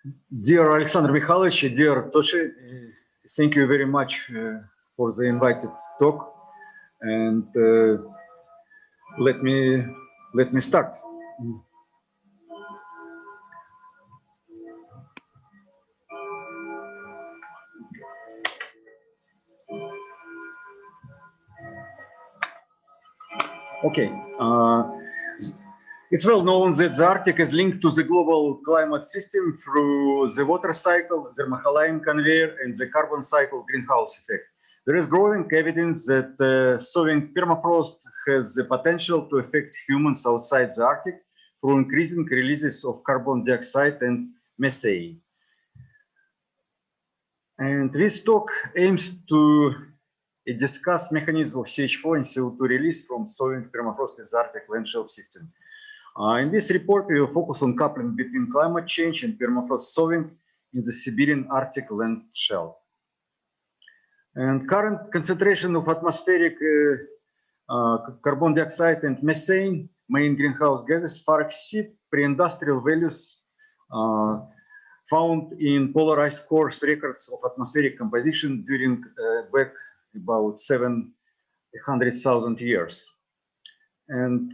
Dear Alexander Mikhailovich, dear Toshi, thank you very much for the invited talk, and let me start. Okay. It's well known that the Arctic is linked to the global climate system through the water cycle, the Mahalayam conveyor, and the carbon cycle greenhouse effect. There is growing evidence that thawing permafrost has the potential to affect humans outside the Arctic through increasing releases of carbon dioxide and methane. And this talk aims to discuss mechanisms of CH4 and CO2 release from thawing permafrost in the Arctic land shelf system. In this report, we will focus on coupling between climate change and permafrost thawing in the Siberian Arctic land shelf. And current concentration of atmospheric carbon dioxide and methane, main greenhouse gases, far exceed pre-industrial values found in polar ice cores records of atmospheric composition during back about 700,000 years. And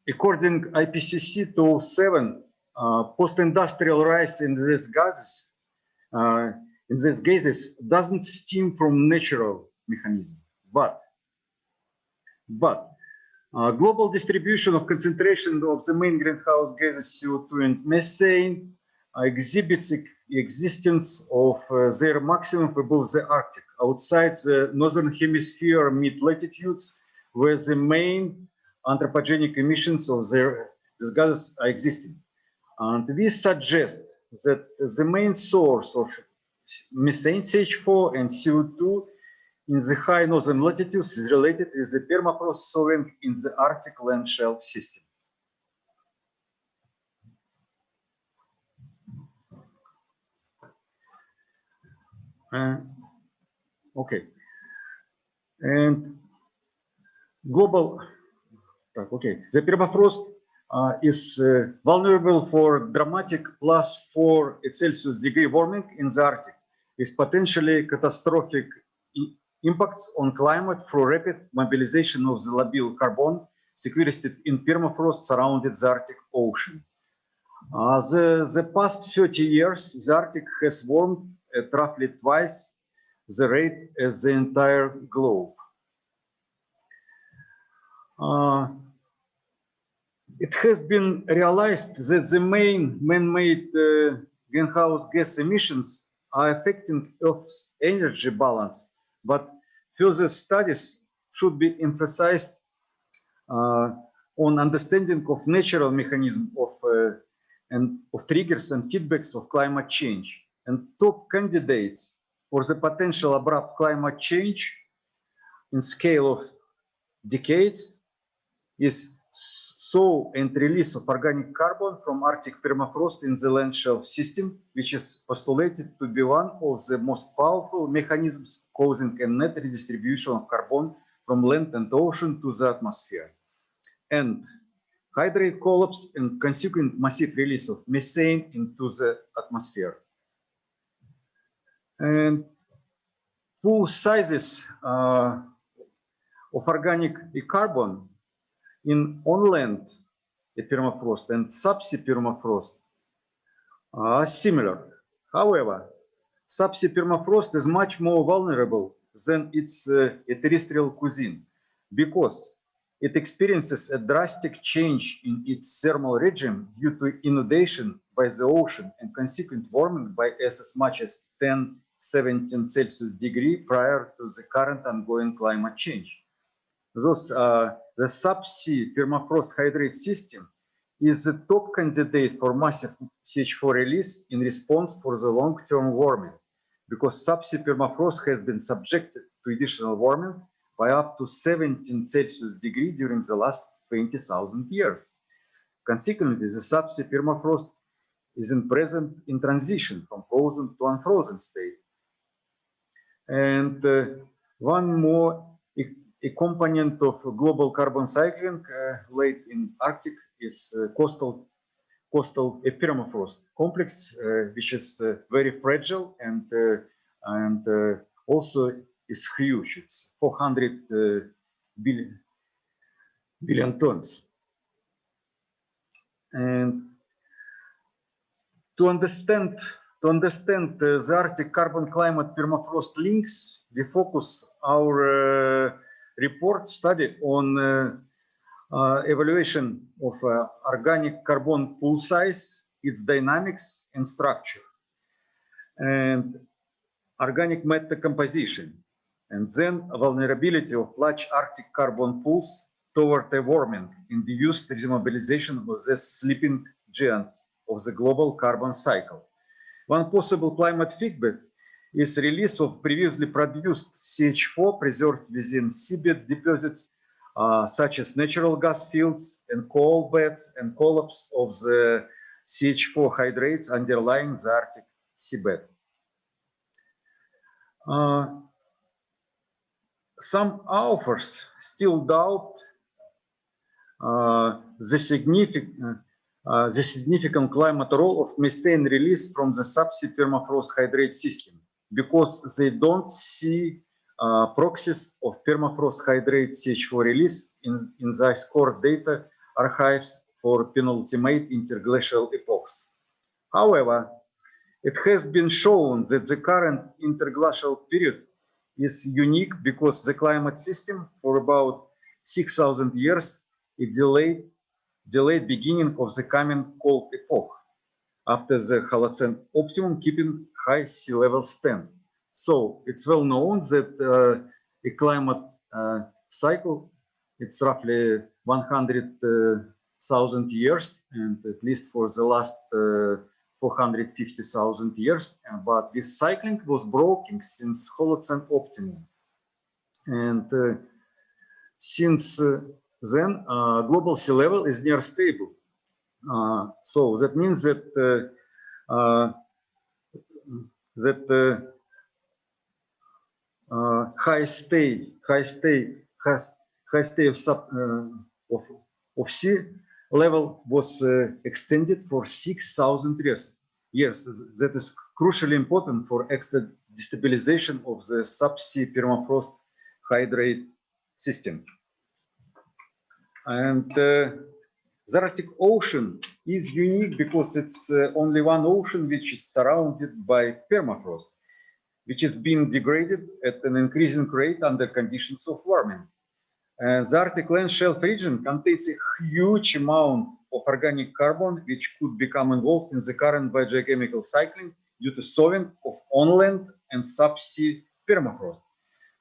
according to IPCC 207, post-industrial rise in these gases doesn't stem from natural mechanism, but global distribution of concentration of the main greenhouse gases CO2 and methane exhibits the existence of their maximum above the Arctic, outside the northern hemisphere mid-latitudes, where the main anthropogenic emissions of these gases are existing. And we suggest that the main source of methane, CH4, and CO2 in the high northern latitudes is related with the permafrost thawing in the Arctic land shelf system. Okay. And global. Okay, the permafrost is vulnerable for dramatic +4 Celsius degree warming in the Arctic, with potentially catastrophic impacts on climate through rapid mobilization of the labile carbon sequestered in permafrost surrounding the Arctic Ocean. The past 30 years, the Arctic has warmed at roughly twice the rate as the entire globe. It has been realized that the main man-made greenhouse gas emissions are affecting Earth's energy balance, but further studies should be emphasized on understanding of natural mechanism of triggers and feedbacks of climate change. And top candidates for the potential abrupt climate change in scale of decades is thaw and release of organic carbon from Arctic permafrost in the land shelf system, which is postulated to be one of the most powerful mechanisms causing a net redistribution of carbon from land and ocean to the atmosphere. And hydrate collapse and consequent massive release of methane into the atmosphere. And full sizes of organic carbon in on-land permafrost and subsea permafrost are similar. However, subsea permafrost is much more vulnerable than its terrestrial cousin because it experiences a drastic change in its thermal regime due to inundation by the ocean and consequent warming by as much as 10–17 Celsius degree prior to the current ongoing climate change. Thus, the subsea permafrost hydrate system is the top candidate for massive CH4 release in response for the long-term warming, because subsea permafrost has been subjected to additional warming by up to 17 Celsius degree during the last 20,000 years. Consequently, the subsea permafrost is present in transition from frozen to unfrozen state. And one more a component of global carbon cycling late in Arctic is coastal coastal permafrost complex, which is very fragile and also is huge. It's 400 billion tons. And to understand the Arctic carbon climate permafrost links, we focus our report study on evaluation of organic carbon pool size, its dynamics and structure, and organic matter composition, and then vulnerability of large Arctic carbon pools toward a warming induced demobilization of the sleeping giants of the global carbon cycle. One possible climate feedback is release of previously produced CH4 preserved within seabed deposits, such as natural gas fields and coal beds, and collapse of the CH4 hydrates underlying the Arctic seabed. Some authors still doubt the significant climate role of methane release from the subsea permafrost hydrate system, because they don't see proxies of permafrost hydrate CH4 release in the ice core data archives for penultimate interglacial epochs. However, it has been shown that the current interglacial period is unique because the climate system for about 6,000 years is delayed beginning of the coming cold epoch after the Holocene optimum, keeping high sea level stand. So it's well known that a climate cycle, it's roughly 100,000 years, and at least for the last 450,000 years. But this cycling was broken since Holocene optimum. And since then, global sea level is near stable. So that means that high stay of sea level was extended for 6,000 years. That is crucially important for extra destabilization of the subsea permafrost hydrate system. And the Arctic Ocean is unique because it's only one ocean which is surrounded by permafrost, which is being degraded at an increasing rate under conditions of warming. The Arctic land shelf region contains a huge amount of organic carbon, which could become involved in the current biogeochemical cycling due to thawing of on-land and subsea permafrost.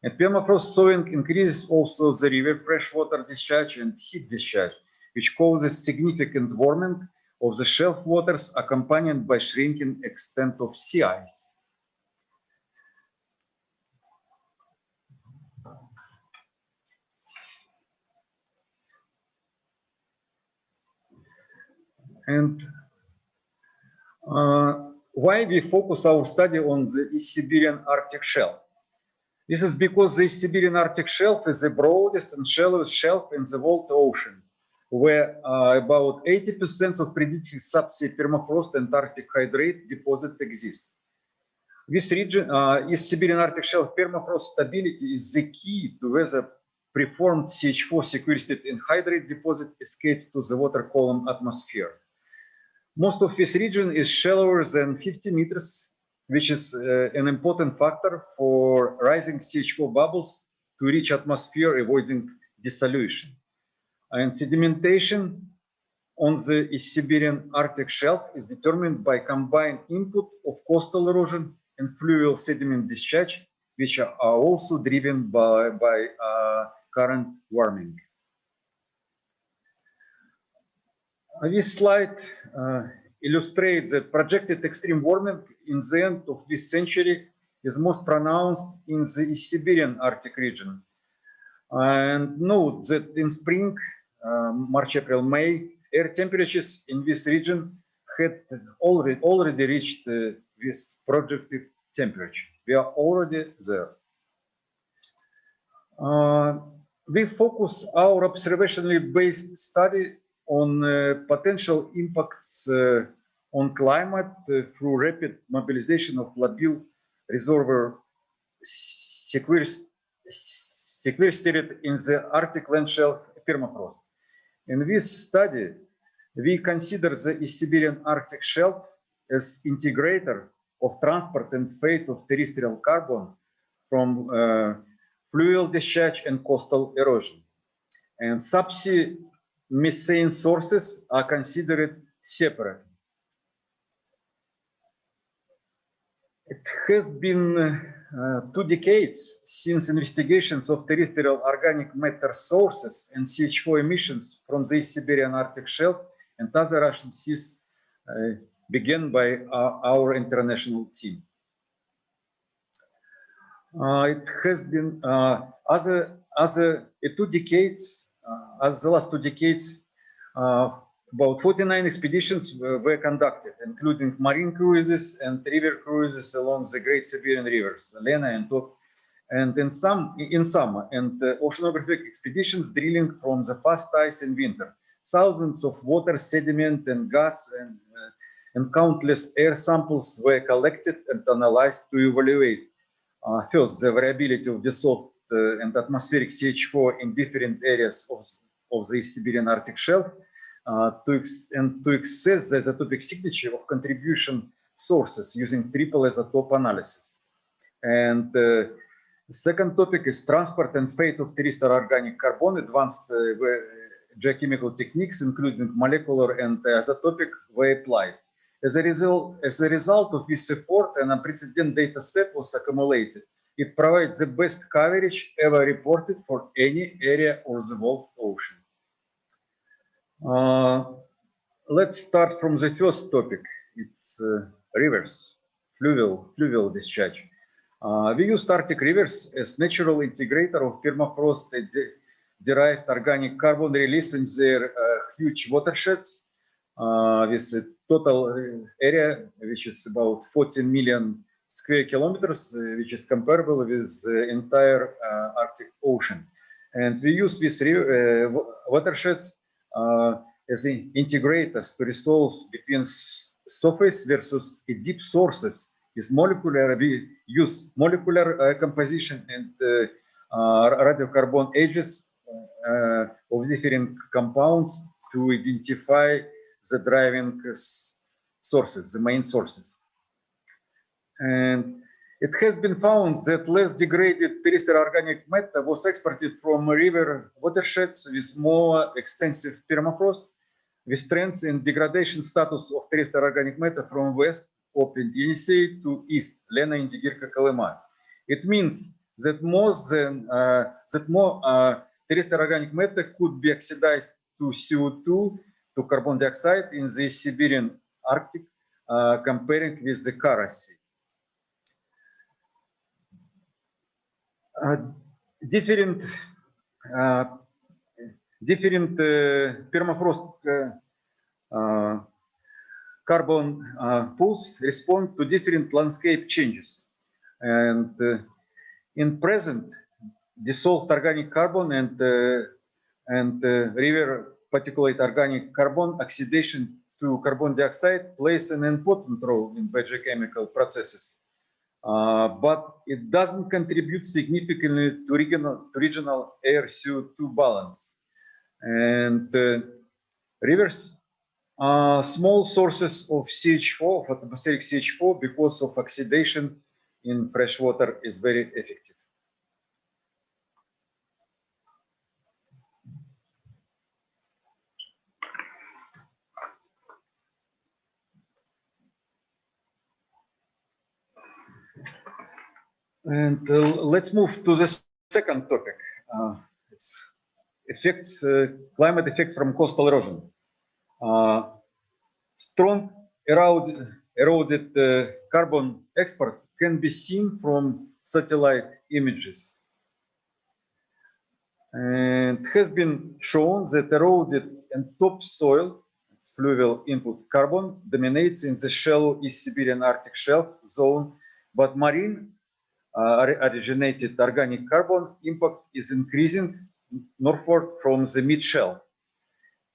And permafrost thawing increases also the river freshwater discharge and heat discharge, which causes significant warming of the shelf waters accompanied by shrinking extent of sea ice. And why we focus our study on the East Siberian Arctic shelf? This is because the East Siberian Arctic shelf is the broadest and shallowest shelf in the world ocean, where about 80% of predicted subsea permafrost and Arctic hydrate deposits exist. This region, East Siberian Arctic shelf permafrost stability is the key to whether preformed CH4 sequestered in hydrate deposit escapes to the water column atmosphere. Most of this region is shallower than 50 meters, which is an important factor for rising CH4 bubbles to reach atmosphere, avoiding dissolution. And sedimentation on the East Siberian Arctic shelf is determined by combined input of coastal erosion and fluvial sediment discharge, which are also driven by current warming. This slide illustrates that projected extreme warming in the end of this century is most pronounced in the East Siberian Arctic region. And note that in spring, March, April, May, air temperatures in this region had already reached this projected temperature. We are already there. We focus our observationally based study on potential impacts on climate through rapid mobilization of labile reservoir sequestered in the Arctic land shelf permafrost. In this study, we consider the East Siberian Arctic shelf as integrator of transport and fate of terrestrial carbon from fluvial discharge and coastal erosion. And subsea methane sources are considered separate. It has been 2 decades since investigations of terrestrial organic matter sources and CH4 emissions from the East Siberian Arctic shelf and other Russian seas began by our international team. It has been the last 2 decades, about 49 expeditions were conducted, including marine cruises and river cruises along the Great Siberian rivers, Lena and Tot, and in summer, and oceanographic expeditions drilling from the fast ice in winter. Thousands of water, sediment, and gas, and countless air samples were collected and analyzed to evaluate first the variability of dissolved and atmospheric CH4 in different areas of the East Siberian Arctic shelf, to assess the isotopic signature of contribution sources using triple isotope analysis. And the second topic is transport and fate of terrestrial organic carbon. Advanced geochemical techniques, including molecular and isotopic, were applied. As a result of this effort, an unprecedented data set was accumulated. It provides the best coverage ever reported for any area of the world ocean. Let's start from the first topic. It's rivers, fluvial discharge. We use Arctic rivers as natural integrator of permafrost derived organic carbon release in their huge watersheds, with a total area which is about 14 million square kilometers, which is comparable with the entire Arctic Ocean. And we use these watersheds as integrators to resolve between surface versus deep sources. With we use molecular composition and radiocarbon agents of different compounds to identify the driving sources, the main sources. And it has been found that less degraded terrestrial organic matter was exported from river watersheds with more extensive permafrost, with trends in degradation status of terrestrial organic matter from west, open Yenisei, to east, Lena, Indigirka, Kolyma. It means that more terrestrial organic matter could be oxidized to CO2, to carbon dioxide in the Siberian Arctic, comparing with the Kara Sea. Different permafrost carbon pools respond to different landscape changes. And in present, dissolved organic carbon and river particulate organic carbon oxidation to carbon dioxide plays an important role in biochemical processes. But it doesn't contribute significantly to regional air CO2 balance. And rivers are small sources of CH4, of atmospheric CH4, because of oxidation in fresh water is very effective. And let's move to the second topic. It's effects, climate effects from coastal erosion. Strong eroded carbon export can be seen from satellite images. And it has been shown that eroded and topsoil, it's fluvial input carbon, dominates in the shallow East Siberian Arctic shelf zone, but marine originated organic carbon impact is increasing northward from the mid-shelf.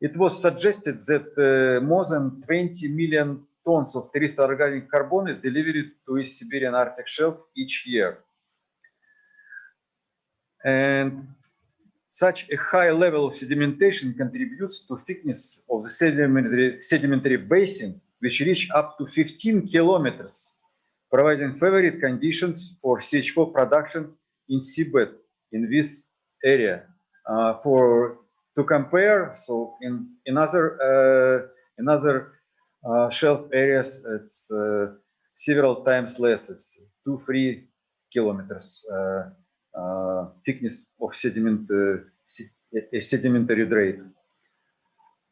it was suggested that more than 20 million tons of terrestrial organic carbon is delivered to East Siberian Arctic shelf each year. And such a high level of sedimentation contributes to thickness of the sedimentary basin, which reach up to 15 kilometers, providing favorable conditions for CH4 production in seabed in this area. To compare, so in other shelf areas, it's several times less. It's 2-3 kilometers thickness of sedimentary drain.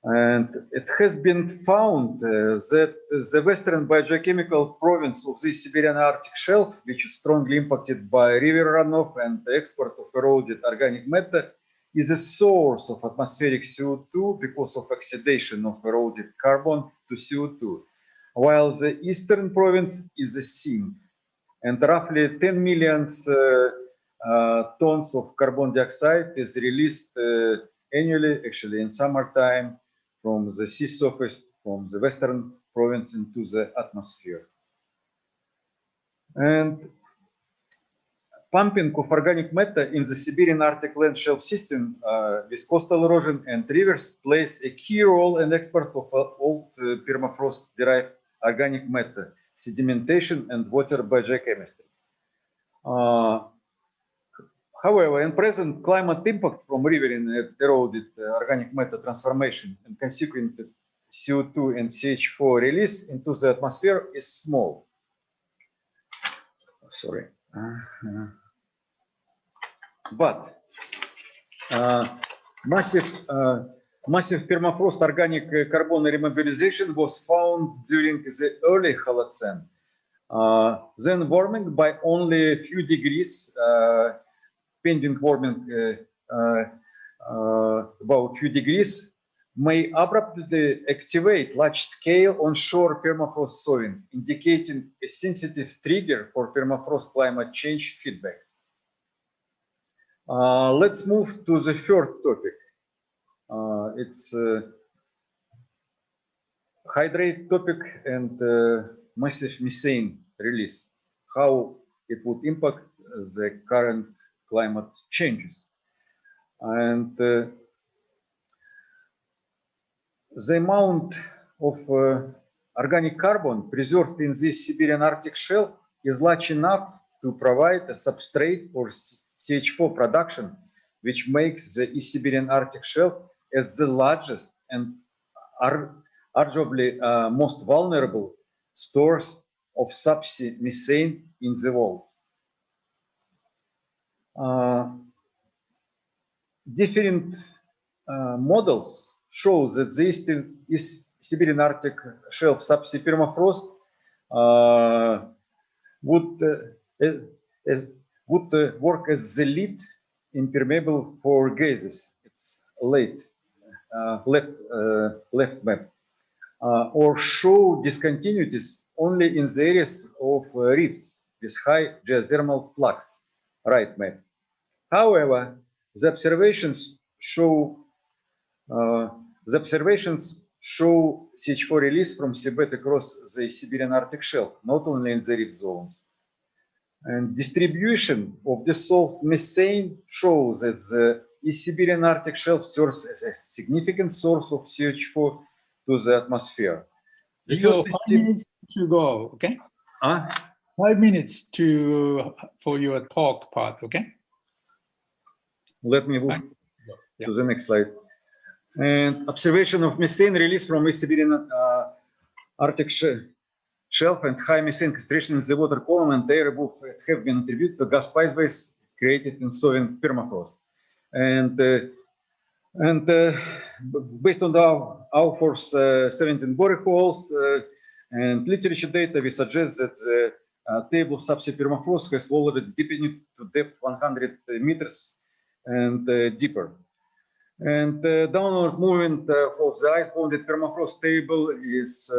And it has been found that the western biogeochemical province of the Siberian Arctic shelf, which is strongly impacted by river runoff and the export of eroded organic matter, is a source of atmospheric CO2 because of oxidation of eroded carbon to CO2, while the eastern province is a sink, and roughly 10 million tons of carbon dioxide is released annually, actually in summertime, from the sea surface, from the western province into the atmosphere. And pumping of organic matter in the Siberian Arctic land shelf system with coastal erosion and rivers plays a key role in export of old permafrost-derived organic matter, sedimentation, and water biogeochemistry. However, in present, climate impact from river and eroded organic matter transformation and consequent CO2 and CH4 release into the atmosphere is small. Sorry. But massive permafrost organic carbon remobilization was found during the early Holocene. Then warming by only a few degrees, pending warming about a few degrees, may abruptly activate large-scale onshore permafrost thawing, indicating a sensitive trigger for permafrost climate change feedback. Let's move to the third topic. It's hydrate topic and massive methane release, how it would impact the current climate changes. And the amount of organic carbon preserved in this Siberian Arctic shelf is large enough to provide a substrate for CH4 production, which makes the East Siberian Arctic shelf as the largest and arguably most vulnerable stores of subsea methane in the world. Different models show that the East Siberian Arctic shelf subsea permafrost would work as the lead impermeable for gases. It's left map, or show discontinuities only in the areas of rifts with high geothermal flux, right map. However, the observations show CH4 release from seabed across the Siberian Arctic shelf, not only in the rift zones. And distribution of dissolved methane shows that the East Siberian Arctic shelf serves as a significant source of CH4 to the atmosphere. The first 5 minutes to go, okay? 5 minutes for your talk part, okay? Let me move to the next slide. And observation of methane release from East Siberian Arctic shelf and high methane concentration in the water column and air above have been attributed to gas pathways created in thawing permafrost. And based on our force 17 boreholes and literature data, we suggest that the table of subsea permafrost has already deepened to depth 100 meters and deeper. And downward movement of the ice-bounded permafrost table is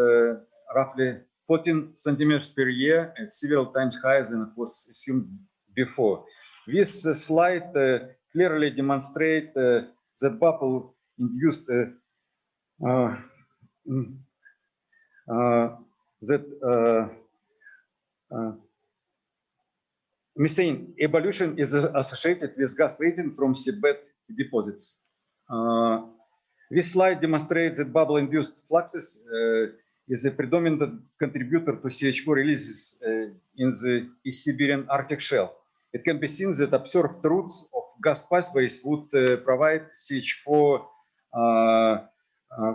roughly 14 centimeters per year and several times higher than it was assumed before. This slide clearly demonstrates that bubble-induced methane evolution is associated with gas wetting from seabed deposits. This slide demonstrates that bubble-induced fluxes is a predominant contributor to CH4 releases in the East Siberian Arctic shelf. It can be seen that observed routes of gas pathways would provide CH4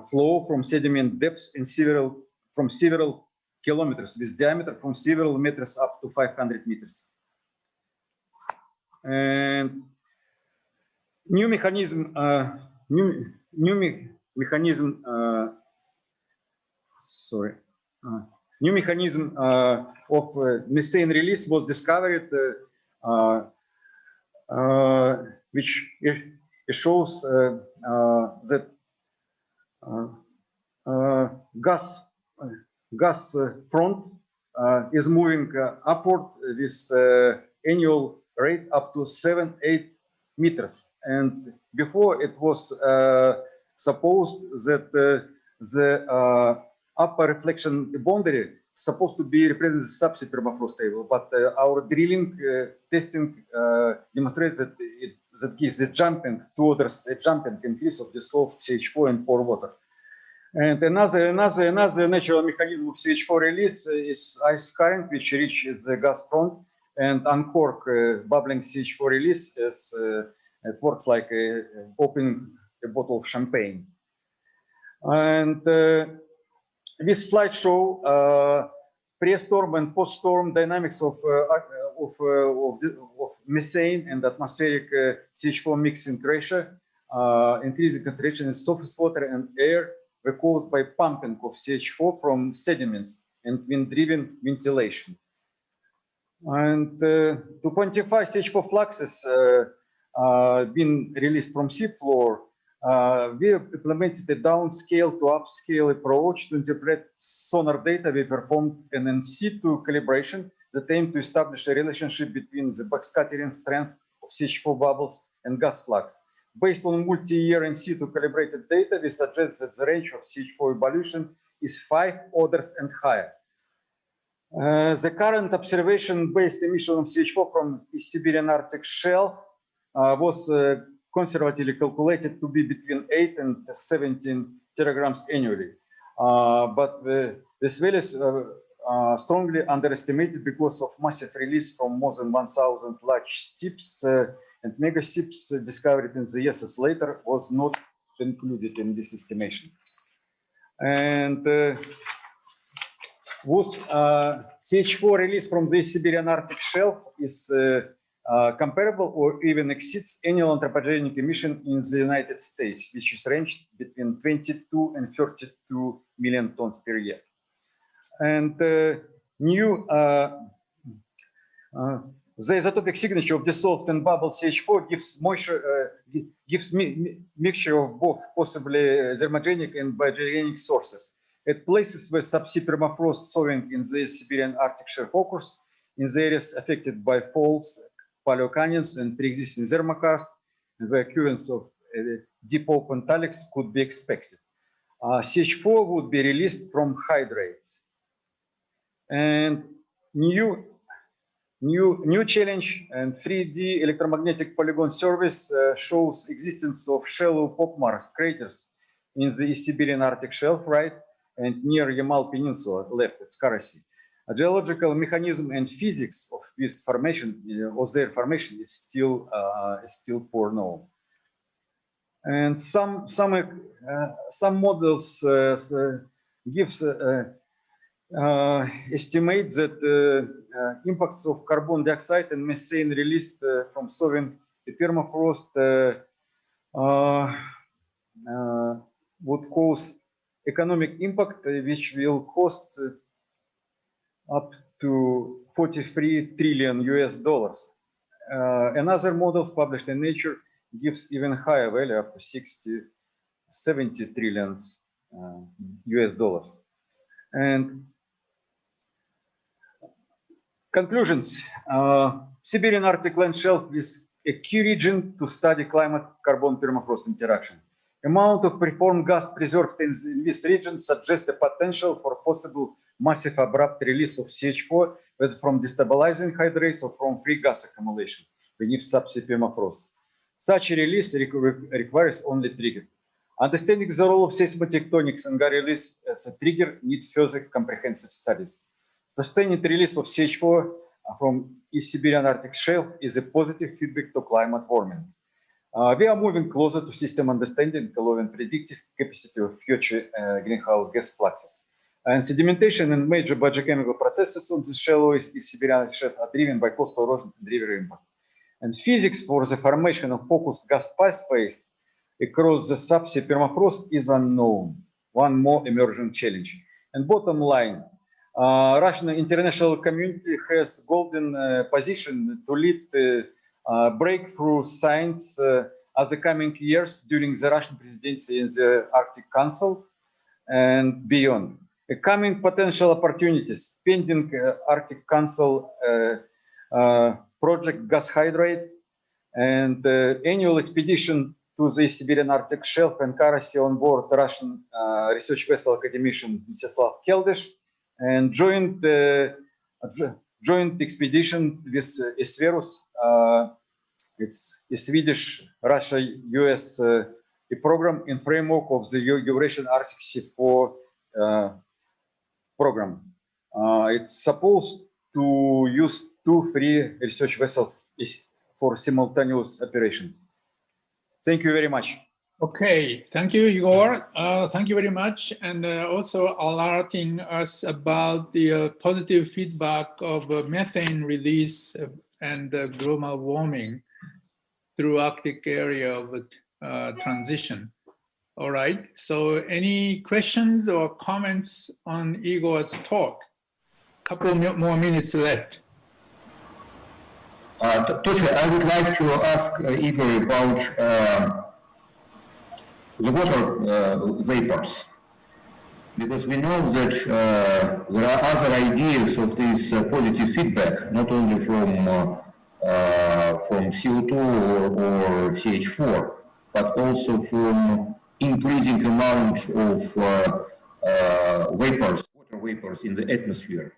flow from sediment depths in several kilometers, with diameter from several meters up to 500 meters. And new mechanism of methane release was discovered, which shows that gas front is moving upward with annual rate up to 7-8 meters. And before it was supposed that the upper reflection boundary supposed to be represented as subsea permafrost table, but our drilling testing demonstrates that that gives a jumping towards a jumping increase of dissolved CH4 in pore water. And another natural mechanism of CH4 release is ice current, which reaches the gas front and uncork bubbling CH4 release as it works like opening a bottle of champagne. And this slide shows pre-storm and post-storm dynamics of methane and atmospheric CH4 mixing ratio. Increasing concentration in surface water and air were caused by pumping of CH4 from sediments and wind-driven ventilation. And to quantify CH4 fluxes being released from seafloor, we implemented a downscale to upscale approach to interpret sonar data. We performed an in situ calibration that aimed to establish a relationship between the backscattering strength of CH4 bubbles and gas flux. Based on multi-year in situ calibrated data, we suggest that the range of CH4 evolution is 5 orders and higher. The current observation-based emission of CH4 from the Siberian Arctic shelf was conservatively calculated to be between 8 and 17 teragrams annually. But this value is strongly underestimated because of massive release from more than 1,000 large ships and mega ships discovered in the years later was not included in this estimation. And CH4 release from the Siberian Arctic shelf is comparable or even exceeds annual anthropogenic emission in the United States, which is ranged between 22 and 32 million tons per year. And the isotopic signature of dissolved and bubble CH4 gives mixture of both possibly thermogenic and biogenic sources. At places where subsea permafrost thawing in the Siberian Arctic shelf occurs, in the areas affected by faults, paleocanyons, and pre-existing thermokarst, the occurrence of deep open talix could be expected. CH4 would be released from hydrates. And new challenge and 3D electromagnetic polygon surveys shows existence of shallow popmar craters in the Siberian Arctic shelf, right, and near Yamal Peninsula, left at Skara. A geological mechanism and physics of this formation, or their formation, is still poor known. And some models gives estimate that impacts of carbon dioxide and methane released from thawing the permafrost would cause economic impact, which will cost up to $43 trillion US. Another models published in Nature gives even higher value, up to 70 trillion US. And conclusions: Siberian Arctic land shelf is a key region to study climate-carbon permafrost interaction. Amount of preformed gas preserved in this region suggests the potential for possible massive abrupt release of CH4, whether from destabilizing hydrates or from free gas accumulation beneath subsea permafrost. Such a release requires only trigger. Understanding the role of seismotectonics and gas release as a trigger needs further comprehensive studies. Sustained release of CH4 from East Siberian Arctic shelf is a positive feedback to climate warming. We are moving closer to system understanding, allowing predictive capacity of future greenhouse gas fluxes. And sedimentation and major biochemical processes on the shallow East Siberian shelf are driven by coastal erosion and river impact. And physics for the formation of focused gas pathways across the subsea permafrost is unknown. One more emerging challenge. And bottom line, Russian international community has golden position to lead breakthrough science as the coming years during the Russian presidency in the Arctic Council and beyond. Coming potential opportunities, pending Arctic Council project gas hydrate and annual expedition to the Siberian Arctic shelf and currency on board Russian research vessel academician Mstislav Keldysh and joint expedition with Esferus. It's a Swedish, Russia, US program in framework of the Eurasian Arctic Sea 4 program. It's supposed to use 2 free research vessels for simultaneous operations. Thank you very much. Okay, thank you, Igor. Thank you very much. And also alerting us about the positive feedback of methane release and global warming through Arctic area of transition. All right, so any questions or comments on Igor's talk? Couple more minutes left. Tosha, I would like to ask Igor about the water vapors, because we know that there are other ideas of this positive feedback, not only from CO2 or CH4, but also from increasing amount of vapors, water vapors in the atmosphere.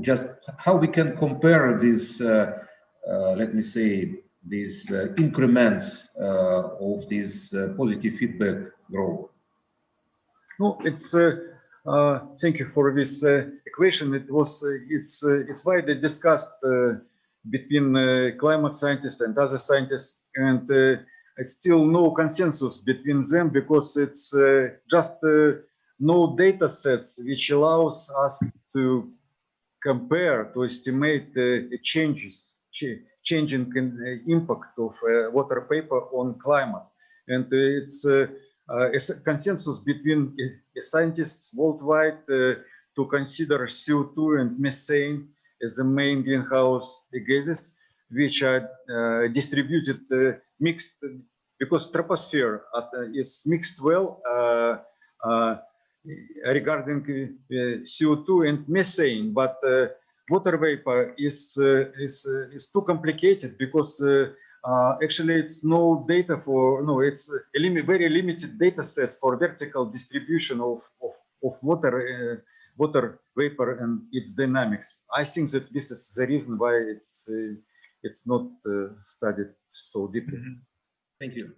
Just how we can compare this, let me say, these increments of this positive feedback growth? No, it's thank you for this equation. It's widely discussed between climate scientists and other scientists, and it's still no consensus between them because it's just no data sets which allows us to compare, to estimate changing impact of water vapor on climate. And it's a consensus between scientists worldwide to consider CO2 and methane as the main greenhouse gases, which are distributed mixed, because troposphere is mixed well regarding CO2 and methane, but water vapor is too complicated because actually it's no data for, no, it's a very limited data sets for vertical distribution of water vapor and its dynamics. I think that this is the reason why it's not studied so deeply. Thank you.